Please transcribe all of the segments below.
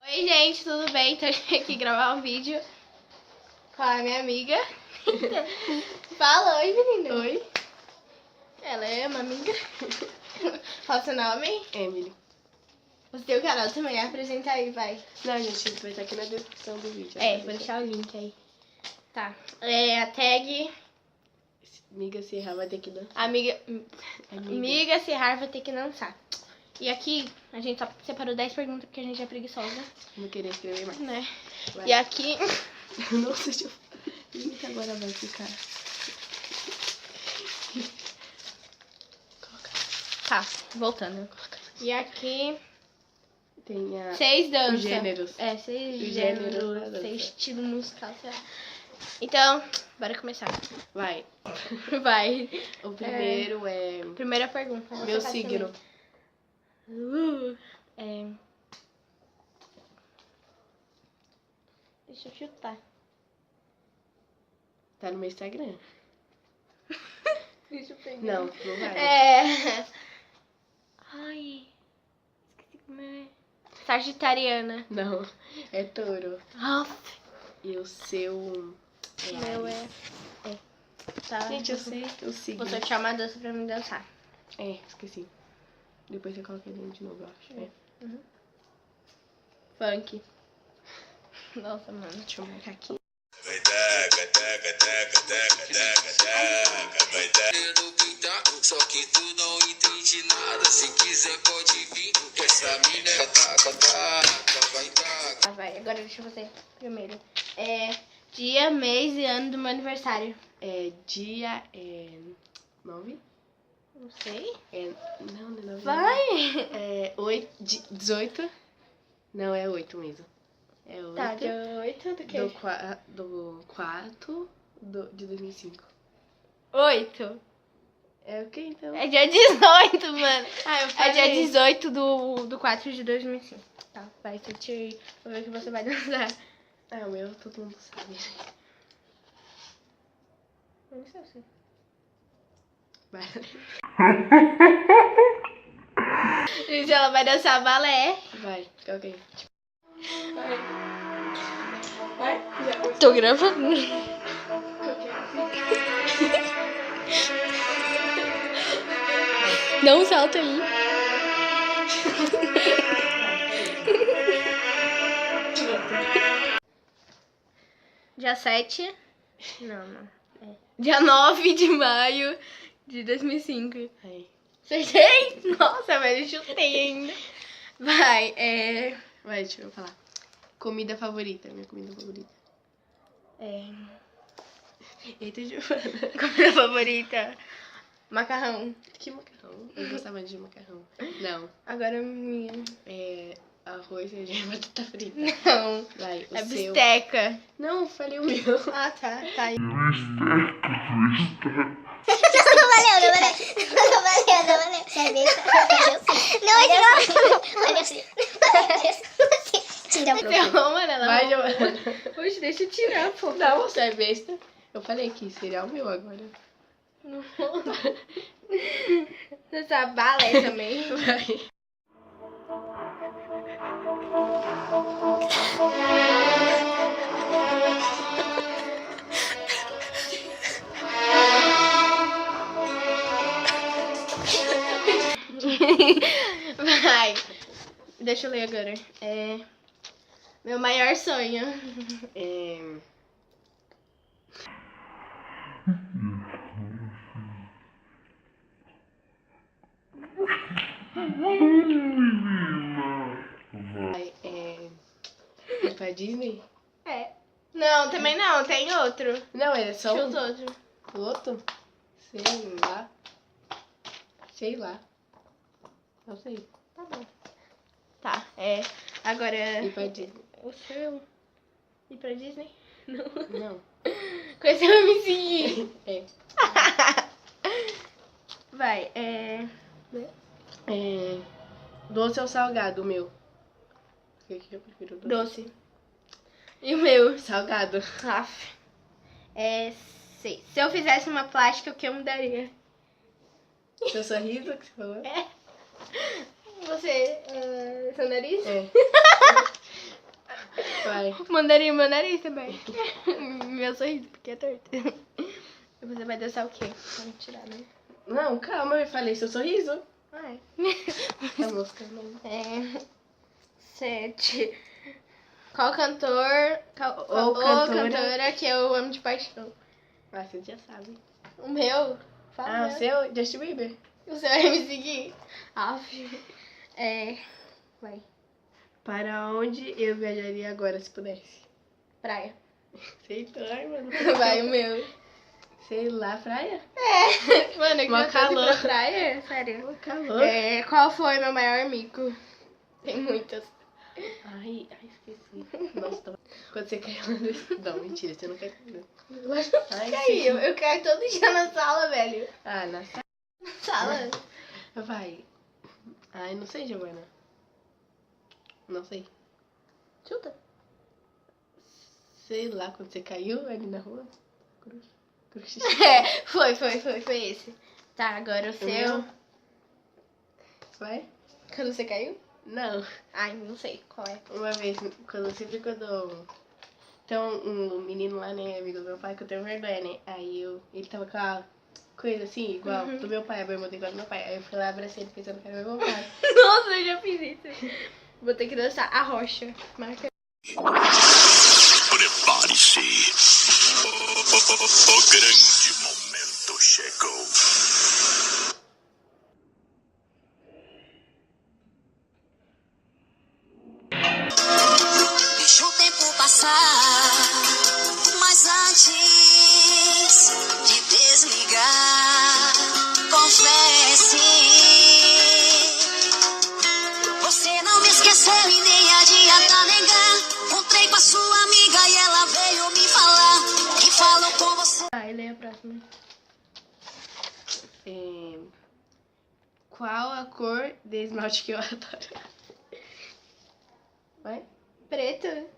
Oi, gente, tudo bem? Tô aqui gravar um vídeo com a minha amiga. Fala, oi, menina. Oi. Ela é uma amiga. Qual o seu nome? Emily. O seu canal também, apresenta aí, vai. Não, gente, vai estar aqui na descrição do vídeo. Vou deixar o link aí. Tá. A tag... Amiga Serra vai ter que dançar. Amiga Serrar vai ter que dançar. E aqui, a gente só separou 10 perguntas porque a gente é preguiçosa. Não queria escrever mais. Né? Vai. E aqui... Nossa, deixa eu... Eita, agora vai ficar. Tá, voltando. E aqui... Tem a... 6 danças. Os gêneros. 6 Os gêneros, gêneros da 6 dança. estilos musical, sei lá. Então, bora começar. Vai. Vai. O primeiro é... Primeira pergunta. Você Meu faz signo. também. Deixa eu chutar. Tá no meu Instagram. Deixa eu pegar. Não vai. Ai, esqueci como é. Sagitariana. Não, é touro. Aff. E o seu... Meu Ares. Tá. Gente, eu sei o signo. Vou sortear uma dança pra mim dançar. Esqueci. Depois você coloca ele de novo, eu acho. Funk. Nossa, mano. Deixa eu marcar aqui. Vai taca, taca, taca, taca, taca, taca, vai taca. No pintar, só que tu não entende nada. Se quiser pode vir, que essa mina é taca, taca, vai taca. Vai, agora deixa eu fazer primeiro. Dia, mês e ano do meu aniversário. Dia é 9? Não sei. Não, não é 9. Vai! 18. Não, é 8 mesmo. É 8. Tá, dia 8 do quê? Do 4 de 2005. 8. É o que então? É dia 18, mano. Eu É dia 18 do 4 de 2005. Tá, vai, sorte aí. Vou ver o que você vai dançar. O meu todo mundo sabe. Não sei assim. Vai. Gente, ela vai dançar balé. Vai, ok. Tô gravando. Não salta aí. Dia 7. Não. Dia 9 de maio de 2005. Aí. Acertei? Nossa, velho, eu chutei ainda. Vai, Vai, deixa eu falar. Comida favorita, minha comida favorita. Eita, Giovana. Comida favorita. Macarrão. Que macarrão? Eu gostava de macarrão. Não. Agora minha. Arroz, feijão e batata frita. Não. Vai, o É seu. bisteca. Não, falei o meu. Ah, tá aí. Não valeu. Tira Você arruma, né? Vai, Giovana. Puxa, deixa eu tirar, pô. Não, você é besta. Eu falei que seria o meu agora. Você sabe balé também. Vai. Vai. Deixa eu ler agora. Meu maior sonho. Vai, ir pra Disney? Não, também não. Tem outro. Não, é só um. Chuta outro. Outro? Sei lá. Não sei. Tá bom. Tá, agora... Ir pra Disney. O seu? Ir pra Disney? Não. Conhecer o MC. Vai, Doce ou salgado, o meu? O que eu prefiro? doce. E o meu? Salgado. Aff. Se eu fizesse uma plástica, o que eu mudaria? Seu sorriso que você falou? Você, seu nariz? Vai. Mandarim também. Meu sorriso, porque é torto. E você vai dançar o quê? Vamos tirar, né? Não, calma, eu falei seu sorriso. Ai. A música não. 7. Qual cantor ou cantora que eu amo de paixão? Ah, você já sabe. O meu? Fala. Ah, o seu? Justin Bieber. O seu vai me seguir? Vai. Para onde eu viajaria agora se pudesse? Praia. Aceitou, ai, mano. Vai, o meu. Sei lá, praia? Mano, eu Mó queria tanto ir calor. pra praia. Sério. Calor. Qual foi meu maior mico? Tem muitas. Ai, esqueci. Nossa, quando você caiu lá no... Não, mentira, você não caiu. Ai, Caiu. Eu caio todo dia na sala, velho. Ah, na Sala. Vai. Ai, não sei, Giovana. Não sei. Chuta. Sei lá, quando você caiu ali na rua. Cruz. Foi esse. Tá, agora o seu. meu? Vai? Quando você caiu? Não. Ai, não sei qual é. Uma vez, sempre quando... Tem um menino lá, né, amigo do meu pai, que eu tenho vergonha, né? Aí ele tava com a coisa assim, igual do meu pai, a bermuda igual do meu pai. Aí eu fui lá, abracei ele pensando que era meu pai. Nossa, eu já fiz isso. Vou ter que dançar a rocha. Marca. Prepare-se. O grande momento chegou. Deixa o tempo passar, mas antes de desligar, confesse. Você não me esqueceu e nem adianta negar. Encontrei com a sua amiga e ela veio me falar que falou com você. Vai, lê a próxima. Qual a cor de esmalte que eu adoro? Vai? Preto?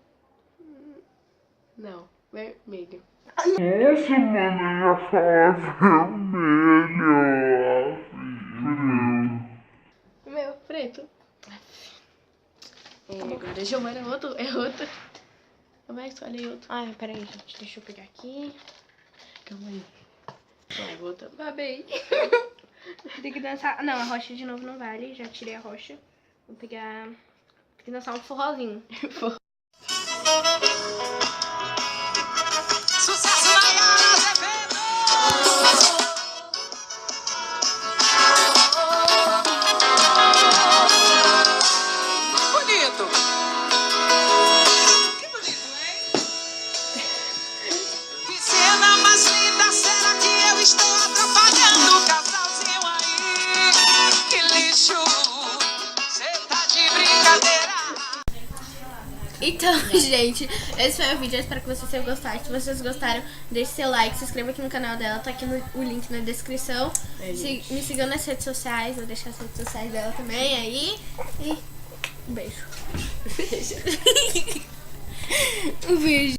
Não, vermelho. Nossa, mano, eu ia falar vermelho. Meu. Preto. Agora, Giovana, é outro. Vai, escolhe outro. Ai, peraí, gente. Deixa eu pegar aqui. Calma aí. Vai, voltando. Babei. Tem que dançar. Não, a rocha de novo não vale. Já tirei a rocha. Vou pegar. Tem que dançar um forrozinho. Sucesso Maior Azevedo. Bonito. Que bonito, hein? Que cena mais linda. Será que eu estou atrapalhando o casalzinho aí? Que lixo. Cê tá de brincadeira. Então, gente, esse foi o vídeo. Eu espero que vocês tenham gostado. Se vocês gostaram, deixe seu like, se inscreva aqui no canal dela. Tá aqui o link na descrição. Me sigam nas redes sociais. Vou deixar as redes sociais dela também aí. E um beijo. Beijo. Um beijo.